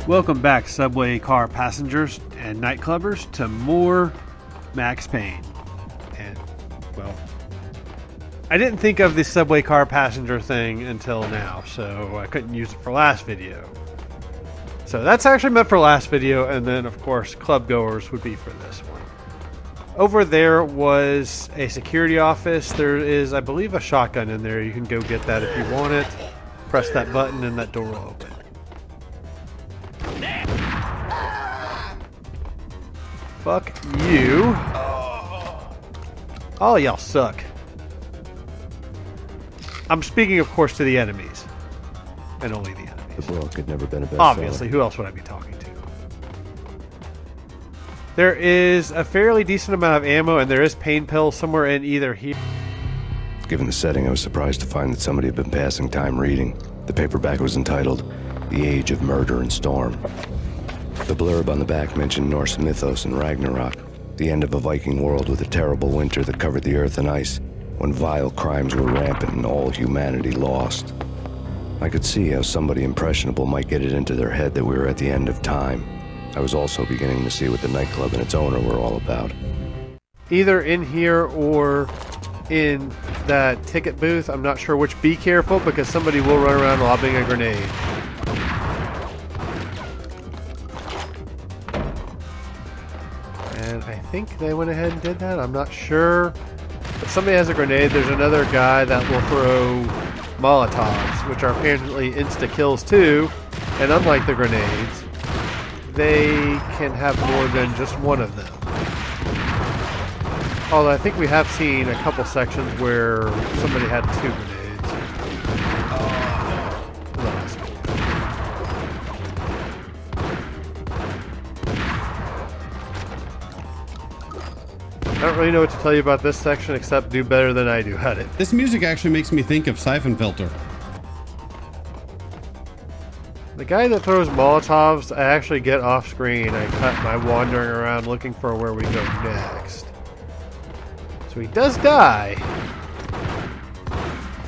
Welcome back, subway car passengers and nightclubbers, to more Max Payne. And, well, I didn't think of the subway car passenger thing until now, so I couldn't use it for last video. So that's actually meant for last video, and then, of course, club goers would be for this one. Over there was a security office. There is, I believe, a shotgun in there. You can go get that if you want it. Press that button and that door will open. Fuck you. All y'all suck. I'm speaking, of course, to the enemies. And only the enemies. The book had never been a bestseller. Obviously, who else would I be talking to? There is a fairly decent amount of ammo, and there is pain pills somewhere in either here. Given the setting, I was surprised to find that somebody had been passing time reading. The paperback was entitled, The Age of Murder and Storm. The blurb on the back mentioned Norse mythos and Ragnarok, the end of a Viking world with a terrible winter that covered the earth in ice, when vile crimes were rampant and all humanity lost. I could see how somebody impressionable might get it into their head that we were at the end of time. I was also beginning to see what the nightclub and its owner were all about. Either in here or in that ticket booth. I'm not sure which. Be careful, because somebody will run around lobbing a grenade. And I think they went ahead and did that. I'm not sure. But somebody has a grenade. There's another guy that will throw Molotovs, which are apparently insta-kills too. And unlike the grenades, they can have more than just one of them. Although I think we have seen a couple sections where somebody had two grenades. I don't really know what to tell you about this section except do better than I do at it. This music actually makes me think of Siphon Filter. The guy that throws Molotovs, I actually get off screen. I cut my wandering around looking for where we go next. So he does die,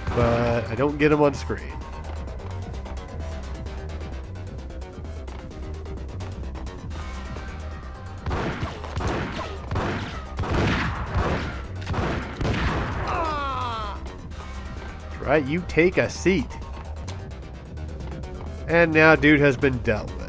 but I don't get him on screen. That's right, you take a seat. And now dude has been dealt with.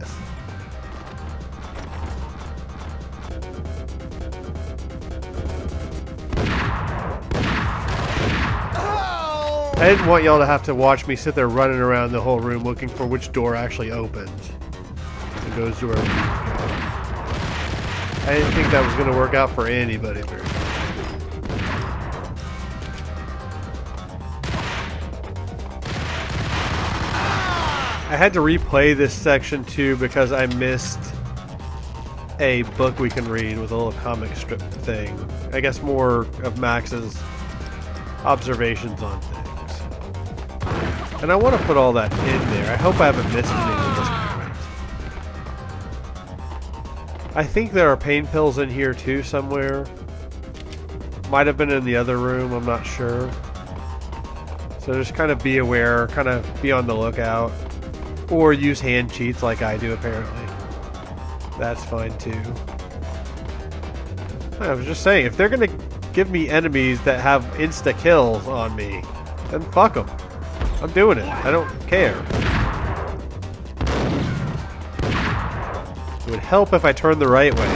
I didn't want y'all to have to watch me sit there running around the whole room looking for which door actually opens and goes to where we go. I didn't think that was going to work out for anybody very much. I had to replay this section too because I missed a book we can read with a little comic strip thing. I guess more of Max's observations on things. And I want to put all that in there. I hope I haven't missed anything at this point. I think there are pain pills in here too somewhere. Might have been in the other room, I'm not sure. So just kind of be aware, kind of be on the lookout. Or use hand cheats like I do apparently. That's fine too. I was just saying, if they're going to give me enemies that have insta-kills on me, then fuck them. I'm doing it. I don't care. It would help if I turned the right way.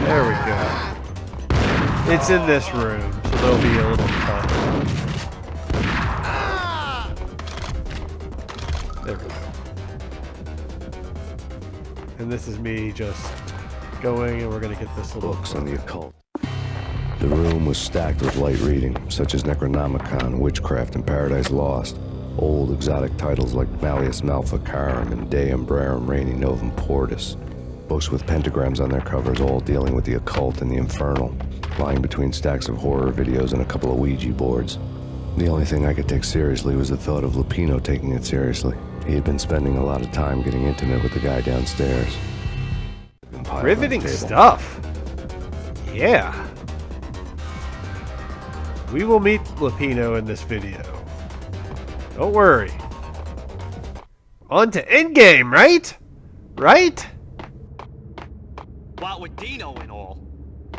There we go. It's in this room, so there'll be a little cut. There we go. And this is me just going, and we're going to get this little books on the occult. The room was stacked with light reading, such as Necronomicon, Witchcraft, and Paradise Lost. Old exotic titles like Malleus Maleficarum and De Umbrarum Reini Novum Portis. Books with pentagrams on their covers, all dealing with the occult and the infernal, lying between stacks of horror videos and a couple of Ouija boards. The only thing I could take seriously was the thought of Lupino taking it seriously. He had been spending a lot of time getting intimate with the guy downstairs. Riveting stuff. Yeah. We will meet Lupino in this video. Don't worry. On to endgame, right? Right? What with Dino and all,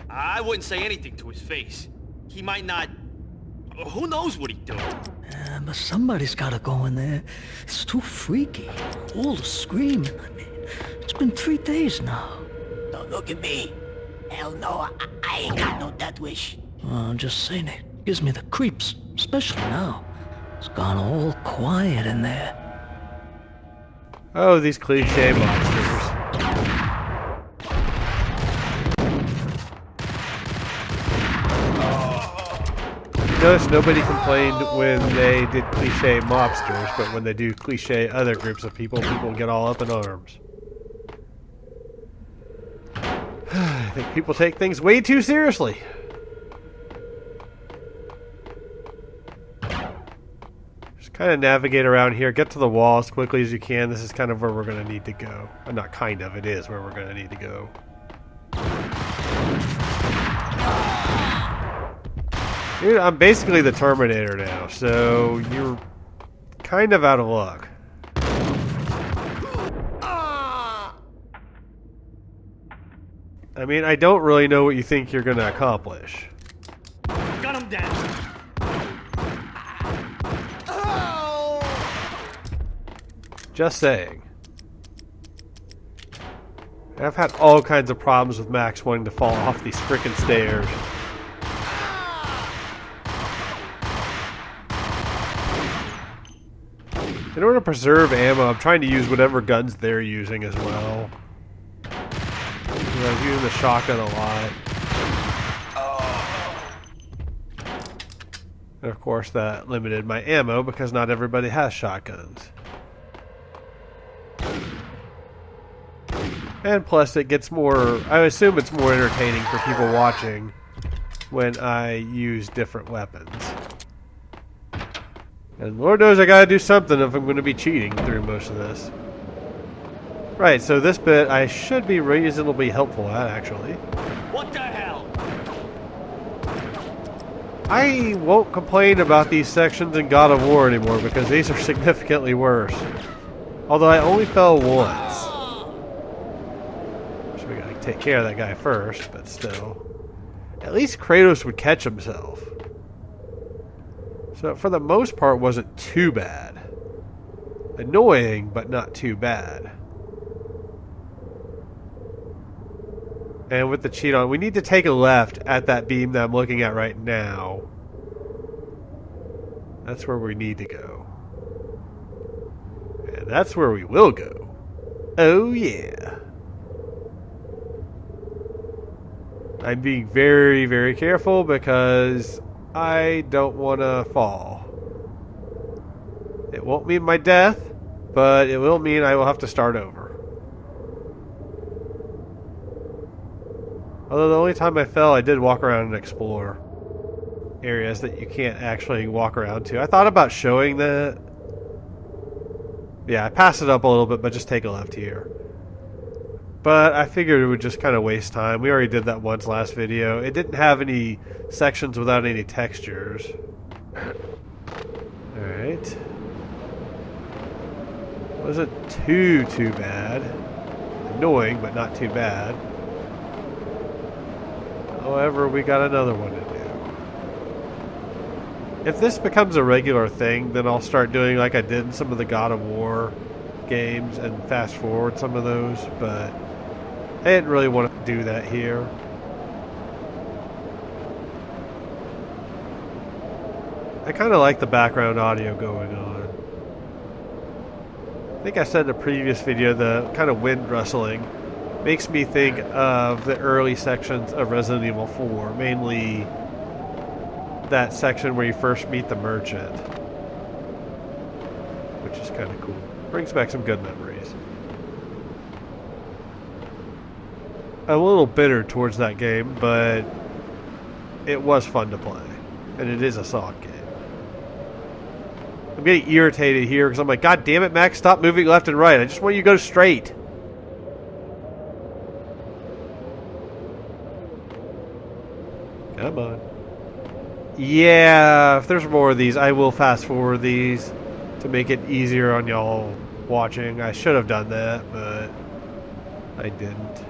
I wouldn't say anything to his face. He might not... Who knows what he'd do? But somebody's gotta go in there. It's too freaky. All the screaming, I mean. It's been 3 days now. Don't look at me. Hell no, I ain't got no death wish. I'm just saying it. Gives me the creeps, especially now. It's gone all quiet in there. Oh, these cliche monsters. Notice nobody complained when they did cliche mobsters, but when they do cliche other groups of people, people get all up in arms. I think people take things way too seriously. Just kind of navigate around here, get to the wall as quickly as you can. This is kind of where we're going to need to go. Not kind of, it is where we're going to need to go. Dude, I'm basically the Terminator now, so you're kind of out of luck. I mean, I don't really know what you think you're going to accomplish. Gun him down. Just saying. I've had all kinds of problems with Max wanting to fall off these frickin' stairs. In order to preserve ammo, I'm trying to use whatever guns they're using as well. I was using the shotgun a lot. And of course that limited my ammo because not everybody has shotguns. And plus it gets more, I assume it's more entertaining for people watching when I use different weapons. And Lord knows I gotta do something if I'm gonna be cheating through most of this. Right, so this bit I should be reasonably helpful at, actually. What the hell? I won't complain about these sections in God of War anymore because these are significantly worse. Although I only fell once. So we gotta take care of that guy first, but still. At least Kratos would catch himself. So for the most part, wasn't too bad. Annoying, but not too bad. And with the cheat on, we need to take a left at that beam that I'm looking at right now. That's where we need to go. And that's where we will go. Oh yeah. I'm being very, very careful because I don't want to fall. It won't mean my death, but it will mean I will have to start over. Although the only time I fell, I did walk around and explore areas that you can't actually walk around to. I thought about showing that. Yeah, I passed it up a little bit, but just take a left here. But I figured it would just kind of waste time. We already did that once last video. It didn't have any sections without any textures. Alright. Wasn't too bad. Annoying, but not too bad. However, we got another one to do. If this becomes a regular thing, then I'll start doing like I did in some of the God of War games and fast forward some of those, but I didn't really want to do that here. I kind of like the background audio going on. I think I said in a previous video the kind of wind rustling makes me think of the early sections of Resident Evil 4, mainly that section where you first meet the merchant, which is kind of cool. Brings back some good memories. I'm a little bitter towards that game, but it was fun to play, and it is a solid game. I'm getting irritated here because I'm like, God damn it, Max, stop moving left and right. I just want you to go straight. Come on. Yeah, if there's more of these, I will fast forward these to make it easier on y'all watching. I should have done that, but I didn't.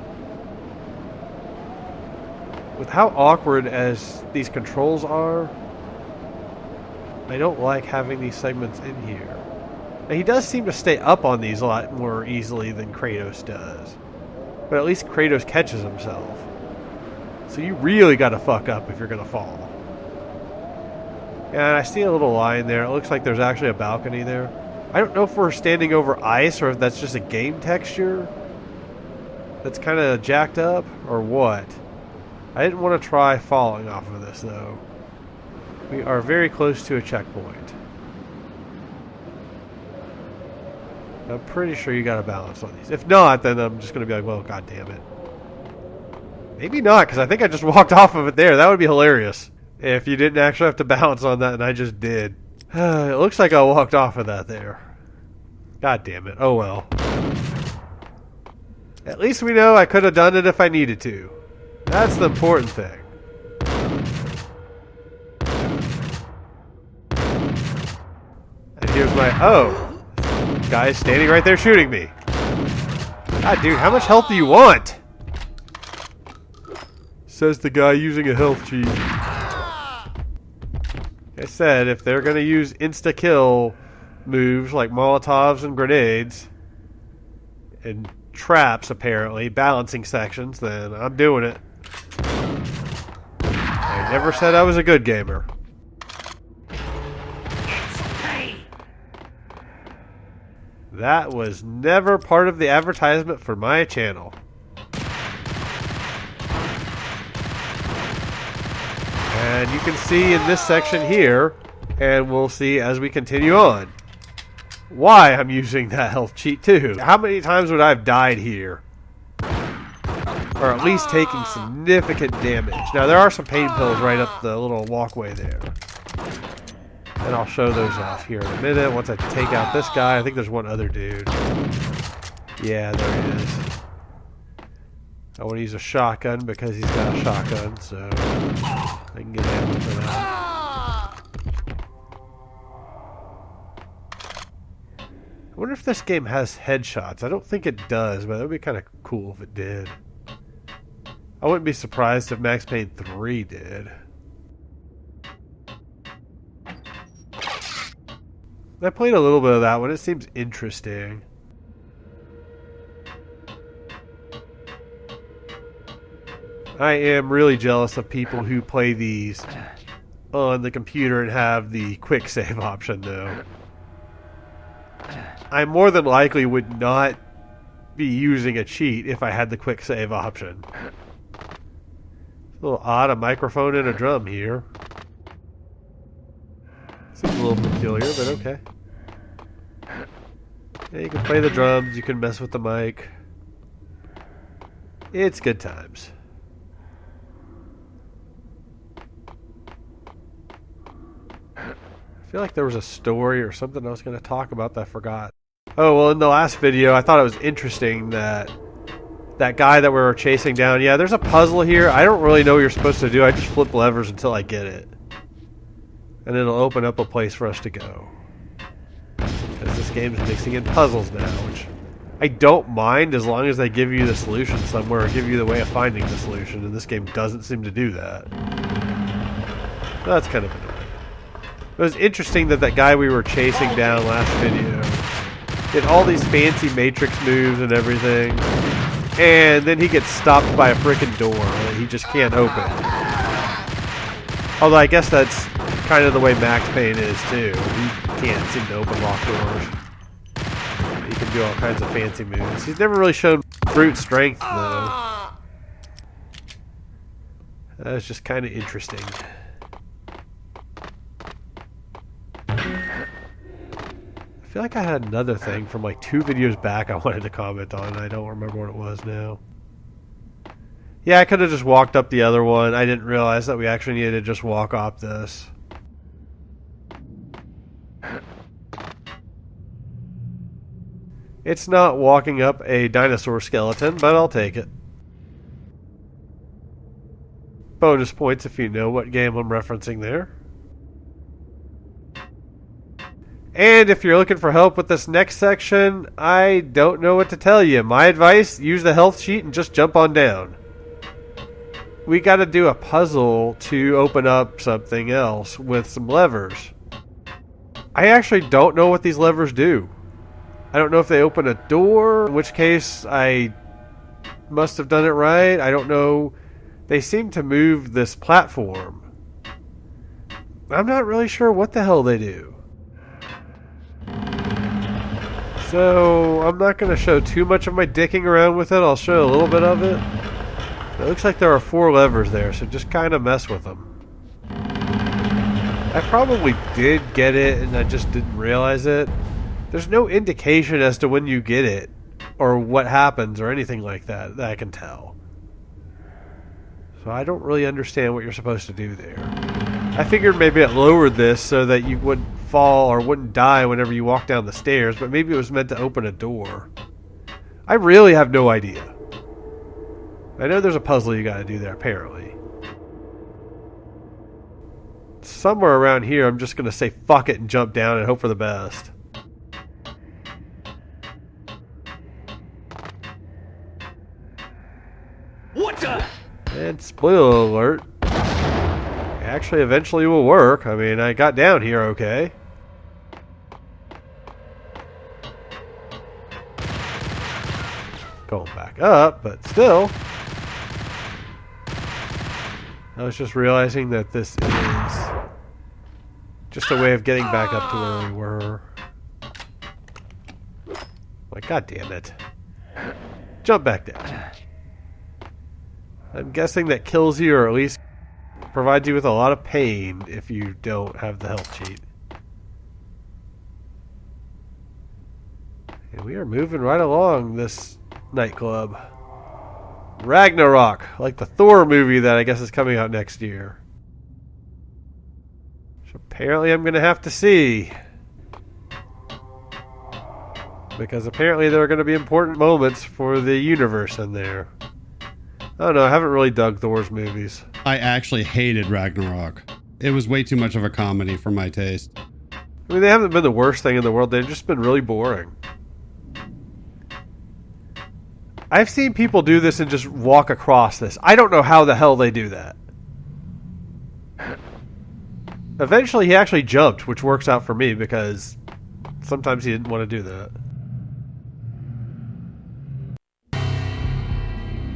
With how awkward as these controls are, I don't like having these segments in here. Now, he does seem to stay up on these a lot more easily than Kratos does. But at least Kratos catches himself. So you really got to fuck up if you're going to fall. And I see a little line there. It looks like there's actually a balcony there. I don't know if we're standing over ice or if that's just a game texture that's kind of jacked up or what. I didn't want to try falling off of this, though. We are very close to a checkpoint. I'm pretty sure you got to balance on these. If not, then I'm just going to be like, well, god damn it. Maybe not, because I think I just walked off of it there. That would be hilarious if you didn't actually have to balance on that, and I just did. It looks like I walked off of that there. God damn it. Oh, well. At least we know I could have done it if I needed to. That's the important thing. And here's my... Oh. Guy's standing right there shooting me. God, dude, how much health do you want? Says the guy using a health cheat. Like I said, if they're going to use insta-kill moves like Molotovs and grenades and traps, apparently, balancing sections, then I'm doing it. I never said I was a good gamer. That was never part of the advertisement for my channel. And you can see in this section here, and we'll see as we continue on, why I'm using that health cheat too. How many times would I have died here? Or at least taking significant damage. Now there are some pain pills right up the little walkway there. And I'll show those off here in a minute once I take out this guy. I think there's one other dude. Yeah, there he is. I want to use a shotgun because he's got a shotgun, so I can get ammo for that. I wonder if this game has headshots. I don't think it does, but that would be kind of cool if it did. I wouldn't be surprised if Max Payne 3 did. I played a little bit of that one. It seems interesting. I am really jealous of people who play these on the computer and have the quick save option, though. I more than likely would not be using a cheat if I had the quick save option. It's a little odd, a microphone and a drum here. Seems a little peculiar, but okay. Yeah, you can play the drums, you can mess with the mic. It's good times. I feel like there was a story or something I was going to talk about that I forgot. Oh, well, in the last video, I thought it was interesting that that guy that we were chasing down, yeah, there's a puzzle here. I don't really know what you're supposed to do. I just flip levers until I get it. And it'll open up a place for us to go. Because this game's mixing in puzzles now, which I don't mind as long as they give you the solution somewhere or give you the way of finding the solution, and this game doesn't seem to do that. So that's kind of annoying. It was interesting that that guy we were chasing down last video did all these fancy Matrix moves and everything, and then he gets stopped by a frickin' door that he just can't open. Although I guess that's kind of the way Max Payne is too. He can't seem to open locked doors. He can do all kinds of fancy moves. He's never really shown brute strength though. That was just kind of interesting. I feel like I had another thing from like 2 videos back I wanted to comment on. I don't remember what it was now. Yeah, I could have just walked up the other one. I didn't realize that we actually needed to just walk up this. It's not walking up a dinosaur skeleton, but I'll take it. Bonus points if you know what game I'm referencing there. And if you're looking for help with this next section, I don't know what to tell you. My advice, use the health sheet and just jump on down. We got to do a puzzle to open up something else with some levers. I actually don't know what these levers do. I don't know if they open a door, in which case I must have done it right. I don't know. They seem to move this platform. I'm not really sure what the hell they do. So I'm not going to show too much of my dicking around with it. I'll show a little bit of it. It looks like there are 4 levers there, so just kind of mess with them. I probably did get it and I just didn't realize it. There's no indication as to when you get it or what happens or anything like that I can tell. So I don't really understand what you're supposed to do there. I figured maybe it lowered this so that you wouldn't fall or wouldn't die whenever you walk down the stairs, but maybe it was meant to open a door. I really have no idea. I know there's a puzzle you gotta do there, apparently. Somewhere around here, I'm just gonna say fuck it and jump down and hope for the best. What the? And spoiler alert. Actually, eventually will work. I mean, I got down here okay. Going back up, but still. I was just realizing that this is just a way of getting back up to where we were. Like, god damn it. Jump back down. I'm guessing that kills you, or at least provides you with a lot of pain if you don't have the health sheet. And we are moving right along this nightclub. Ragnarok, like the Thor movie that I guess is coming out next year. Which apparently I'm going to have to see. Because apparently there are going to be important moments for the universe in there. I don't know, I haven't really dug Thor's movies. I actually hated Ragnarok. It was way too much of a comedy for my taste. I mean, they haven't been the worst thing in the world. They've just been really boring. I've seen people do this and just walk across this. I don't know how the hell they do that. Eventually, he actually jumped, which works out for me because sometimes he didn't want to do that.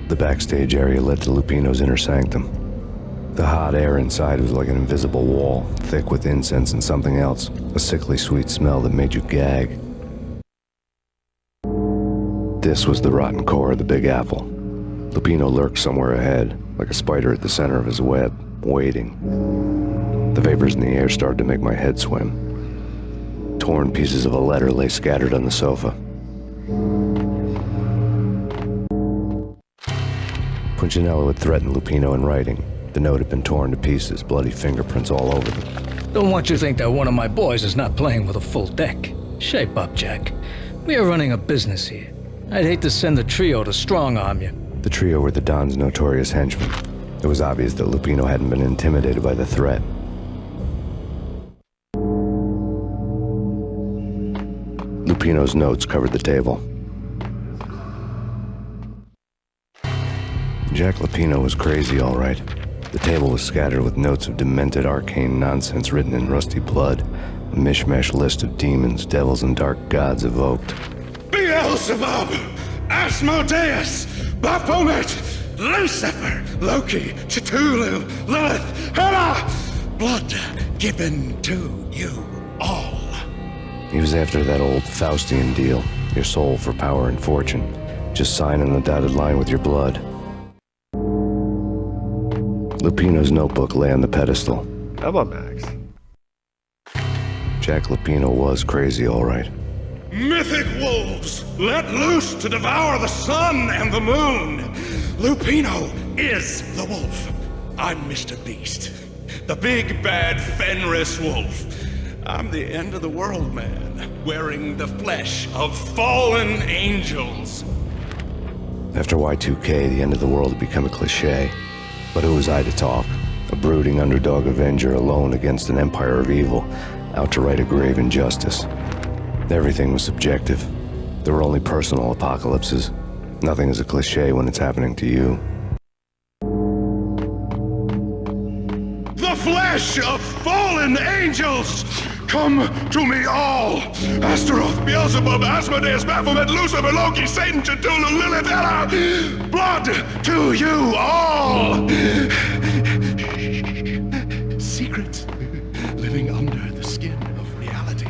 The backstage area led to Lupino's inner sanctum. The hot air inside was like an invisible wall, thick with incense and something else, a sickly sweet smell that made you gag. This was the rotten core of the Big Apple. Lupino lurked somewhere ahead, like a spider at the center of his web, waiting. The vapors in the air started to make my head swim. Torn pieces of a letter lay scattered on the sofa. Punchinello had threatened Lupino in writing. The note had been torn to pieces, bloody fingerprints all over them. Don't want you to think that one of my boys is not playing with a full deck. Shape up, Jack. We are running a business here. I'd hate to send the trio to strong-arm you. The trio were the Don's notorious henchmen. It was obvious that Lupino hadn't been intimidated by the threat. Lupino's notes covered the table. Jack Lupino was crazy, all right. The table was scattered with notes of demented arcane nonsense written in rusty blood, a mishmash list of demons, devils, and dark gods evoked. Beelzebub, Asmodeus, Baphomet, Lucifer, Loki, Cthulhu, Lilith, Hela, blood given to you all. He was after that old Faustian deal, your soul for power and fortune. Just sign on the dotted line with your blood. Lupino's notebook lay on the pedestal. Come on, Max. Jack Lupino was crazy, all right. Mythic wolves, let loose to devour the sun and the moon. Lupino is the wolf. I'm Mr. Beast, the big bad Fenris wolf. I'm the end of the world man, wearing the flesh of fallen angels. After Y2K, the end of the world had become a cliche. But who was I to talk? A brooding underdog avenger alone against an empire of evil. out to right a grave injustice. Everything was subjective. There were only personal apocalypses. Nothing is a cliché when it's happening to you. The flesh of fallen angels! Come to me all! Astaroth, Beelzebub, Asmodeus, Baphomet, Lucifer, Loki, Satan, Cthulhu, Lilith, Ella! Blood to you all! Secrets living under the skin of reality.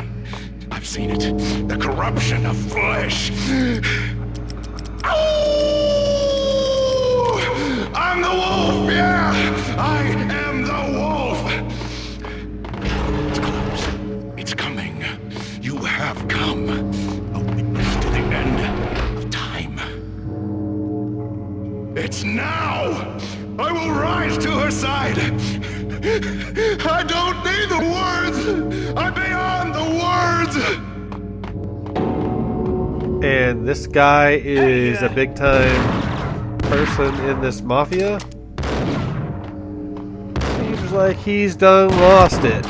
I've seen it. The corruption of flesh. Oh! I'm the wolf, yeah! I am the wolf! It's close. It's coming. You have come. A witness to the end of time. It's now! I will rise to her side! I don't need the words! I'm beyond the words! And this guy is a big time person in this mafia. Seems like he's done lost it.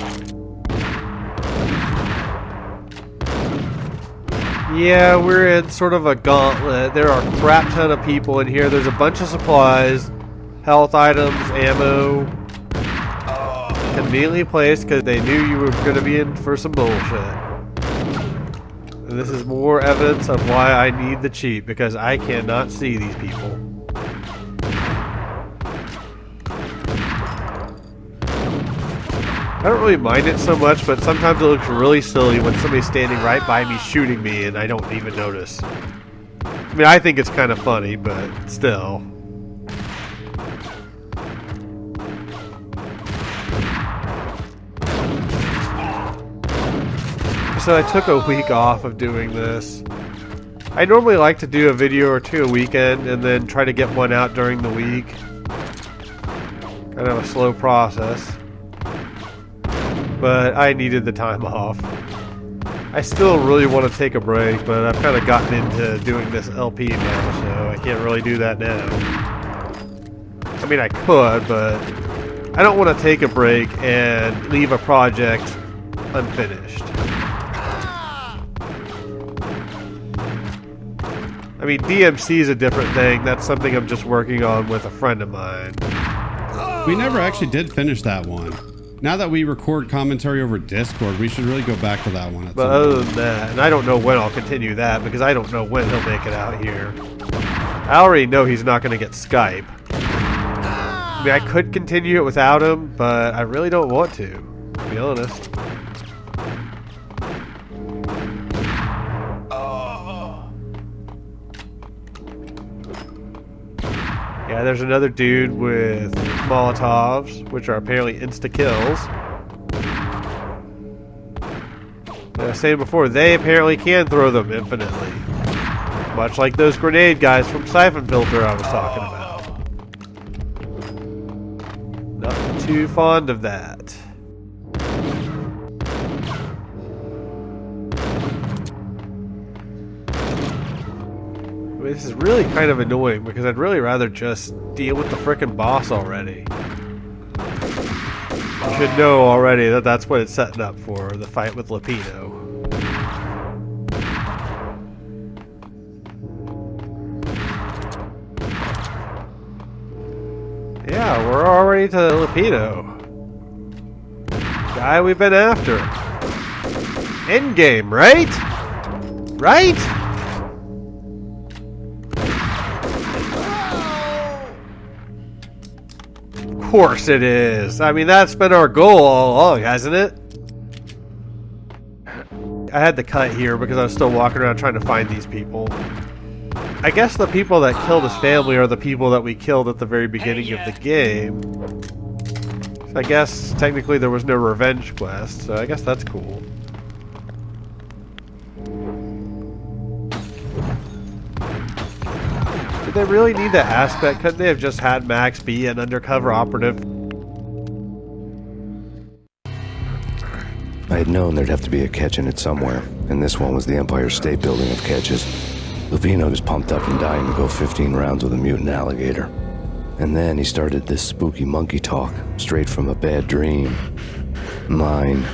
Yeah, we're in sort of a gauntlet. There are a crap ton of people in here. There's a bunch of supplies, health items, ammo. Conveniently placed because they knew you were going to be in for some bullshit. And this is more evidence of why I need the cheat, because I cannot see these people. I don't really mind it so much, but sometimes it looks really silly when somebody's standing right by me shooting me and I don't even notice. I mean, I think it's kind of funny, but still. So I took a week off of doing this. I normally like to do a video or two a weekend and then try to get one out during the week. Kind of a slow process. But I needed the time off. I still really want to take a break, but I've kind of gotten into doing this LP now, so I can't really do that now. I mean, I could, but I don't want to take a break and leave a project unfinished. I mean, DMC is a different thing. That's something I'm just working on with a friend of mine. We never actually did finish that one. Now that we record commentary over Discord, we should really go back to that one. But other than that, and I don't know when I'll continue that, because I don't know when he'll make it out here. I already know he's not going to get Skype. I mean, I could continue it without him, but I really don't want to be honest. Yeah, there's another dude with Molotovs, which are apparently insta-kills. I was saying before, they apparently can throw them infinitely. Much like those grenade guys from Siphon Filter I was talking about. Not too fond of that. This is really kind of annoying because I'd really rather just deal with the frickin' boss already. You should know already that that's what it's setting up for, the fight with Lupino. Yeah, we're already to Lupino. Guy we've been after. Endgame, right? Right? Of course it is. I mean, that's been our goal all along, hasn't it? I had to cut here because I was still walking around trying to find these people. I guess the people that killed his family are the people that we killed at the very beginning of the game. So I guess technically there was no revenge quest, so I guess that's cool. Did they really need that aspect? Couldn't they have just had Max be an undercover operative? I had known there'd have to be a catch in it somewhere, and this one was the Empire State Building of catches. Lupino was pumped up and dying to go 15 rounds with a mutant alligator. And then he started this spooky monkey talk, straight from a bad dream. Mine.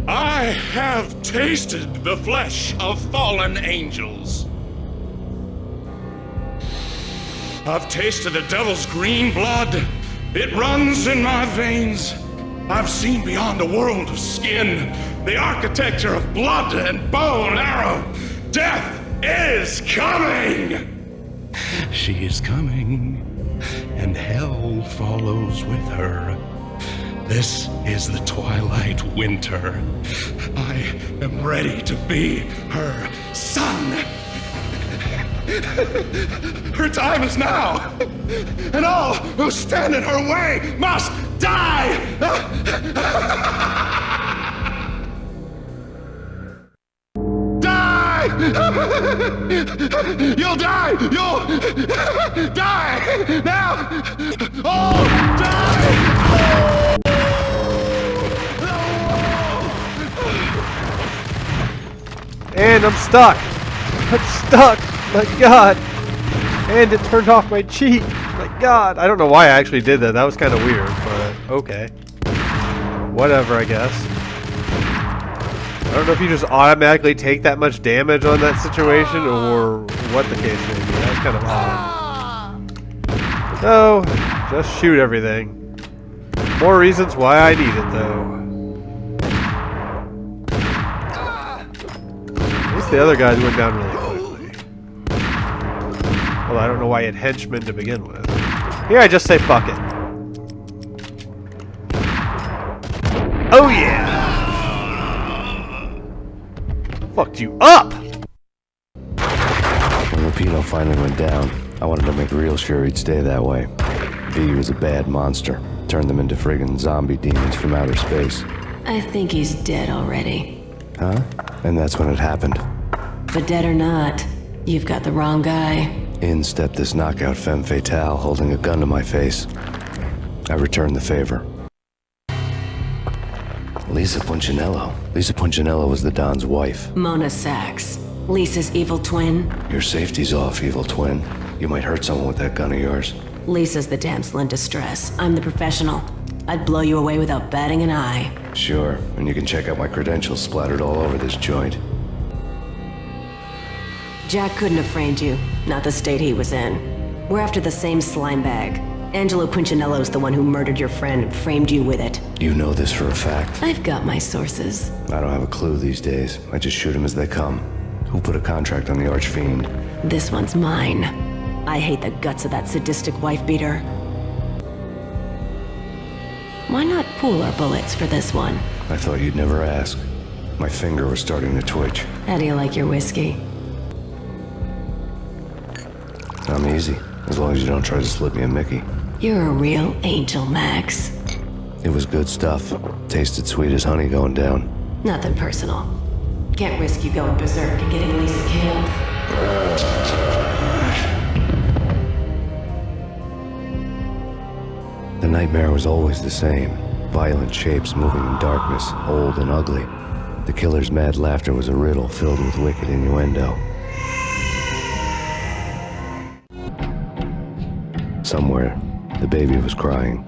I have tasted the flesh of fallen angels. I've tasted the devil's green blood. It runs in my veins. I've seen beyond a world of skin, the architecture of blood and bow and arrow. Death is coming! She is coming, and hell follows with her. This is the twilight winter. I am ready to be her son. Her time is now, and all who stand in her way must die! Die! You'll die! You'll die! Now! Oh, die! And I'm stuck. I'm stuck. My God. And it turned off my cheek. My God. I don't know why I actually did that. That was kind of weird, but okay. Whatever, I guess. I don't know if you just automatically take that much damage on that situation or what the case may be. That's kind of odd. So, just shoot everything. More reasons why I need it, though. At least the other guys went down really quickly. Well, I don't know why he had henchmen to begin with. Here, I just say fuck it. Oh yeah! Fucked you up! When Lupino finally went down, I wanted to make real sure he'd stay that way. V was a bad monster. Turned them into friggin' zombie demons from outer space. I think he's dead already. Huh? And that's when it happened. But dead or not, you've got the wrong guy. In stepped this knockout femme fatale holding a gun to my face. I returned the favor. Lisa Punchinello. Lisa Punchinello was the Don's wife. Mona Sachs. Lisa's evil twin. Your safety's off, evil twin. You might hurt someone with that gun of yours. Lisa's the damsel in distress. I'm the professional. I'd blow you away without batting an eye. Sure, and you can check out my credentials splattered all over this joint. Jack couldn't have framed you. Not the state he was in. We're after the same slime bag. Angelo Punchinello's the one who murdered your friend and framed you with it. You know this for a fact. I've got my sources. I don't have a clue these days. I just shoot them as they come. Who put a contract on the Archfiend? This one's mine. I hate the guts of that sadistic wife-beater. Why not pool our bullets for this one? I thought you'd never ask. My finger was starting to twitch. How do you like your whiskey? I'm easy, as long as you don't try to slip me a Mickey. You're a real angel, Max. It was good stuff. Tasted sweet as honey going down. Nothing personal. Can't risk you going berserk and getting Lisa killed. The nightmare was always the same. Violent shapes moving in darkness, old and ugly. The killer's mad laughter was a riddle filled with wicked innuendo. Somewhere, the baby was crying.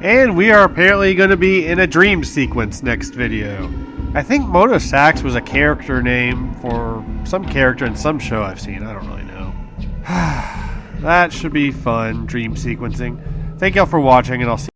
And we are apparently going to be in a dream sequence next video. I think Mona Sachs was a character name for some character in some show I've seen. I don't really know. That should be fun, dream sequencing. Thank y'all for watching, and I'll see